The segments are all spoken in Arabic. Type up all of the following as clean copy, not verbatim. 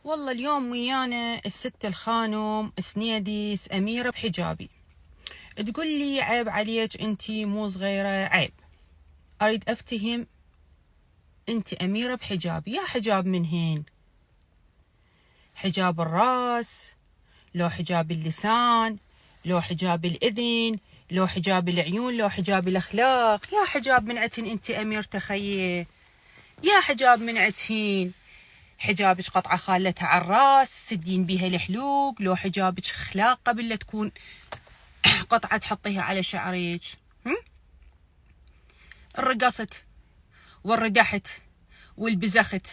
والله اليوم ويانا الست الخانم سنيديس أميرة بحجابي. تقول لي عيب عليك انتي مو صغيرة. عيب. أريد أفتهم، انتي أميرة بحجابي، يا حجاب من هين؟ حجاب الراس، لو حجاب اللسان، لو حجاب الإذن، لو حجاب العيون، لو حجاب الأخلاق. يا حجاب من عتن انتي أمير تخيه، يا حجاب من عتين. حجابك قطعة خالتها على الراس تسدين بيها الحلوق، لو حجابك خلاق قبل لا تكون قطعة تحطيها على شعرك. الرقصت والردحت والبزخت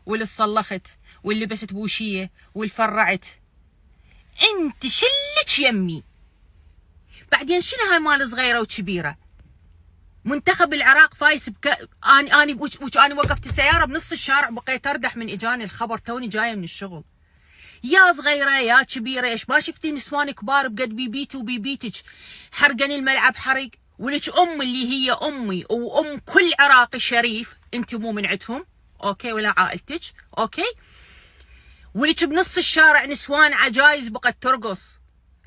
والصلخت واللبست بوشية والفرعت، انت شلك يمي. بعدين شنو هاي مال صغيرة وكبيرة؟ منتخب العراق فايز اني وقفت السيارة بنص الشارع بقيت اردح من اجاني الخبر، توني جاية من الشغل. يا صغيرة يا كبيرة، ايش ما شفتي نسوان كبار بقد بيبيتي وبيبيتك حرقني الملعب حرق، ولك ام اللي هي امي وام كل عراقي شريف، انت مو من عندهم اوكي ولا عائلتك اوكي. ولك بنص الشارع نسوان عجايز بقت ترقص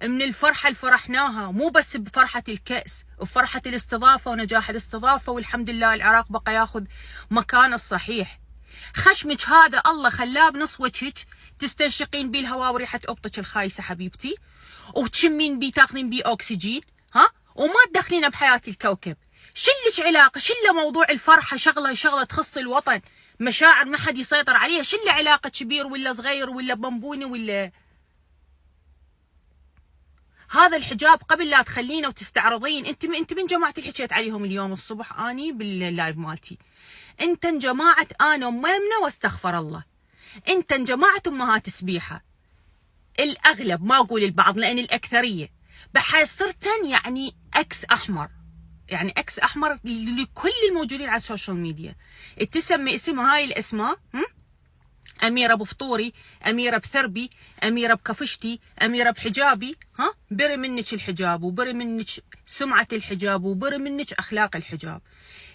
من الفرحة اللي فرحناها، مو بس بفرحة الكأس، بفرحة الاستضافة ونجاح الاستضافة، والحمد لله العراق بقى ياخذ مكانه الصحيح. خشمك هذا الله خلاه بنص وجهك تستنشقين بيه الهواء وريحة ابطك الخايسة حبيبتي، وتشمين بيه تاخذين بيه اكسجين، وما تدخلين بحياة الكوكب. شلك علاقة؟ شله موضوع الفرحة شغلة تخص الوطن، مشاعر ما حد يسيطر عليها. شله علاقة كبير ولا صغير ولا بمبوني ولا هذا الحجاب قبل لا تخلينه وتستعرضين. انت من جماعه اللي حكيت عليهم اليوم الصبح اني باللايف مالتي، انت جماعه انا ام ميمنه واستغفر الله، انت جماعه امهات سبيحه. الاغلب، ما اقول البعض لان الاكثريه، بحيث صرتن يعني اكس احمر، يعني اكس احمر لكل الموجودين على السوشيال ميديا. تسمي اسمها هاي الاسماء، أميرة بفطوري، أميرة بثربي، أميرة بكفشتي، أميرة بحجابي. بري منك الحجاب، وبري منك سمعة الحجاب، وبري منك أخلاق الحجاب،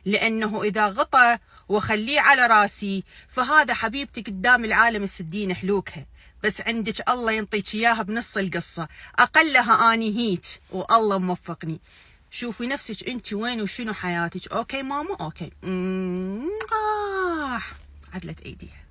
لأنه إذا غطى وخليه على راسي فهذا حبيبتي قدام العالم السدين حلوكها، بس عندك الله ينطيك إياها بنص القصة، أقلها أني هيك والله موفقني. شوفي نفسك أنت وين وشنو حياتك. أوكي ماما أوكي. عدلت أيديها.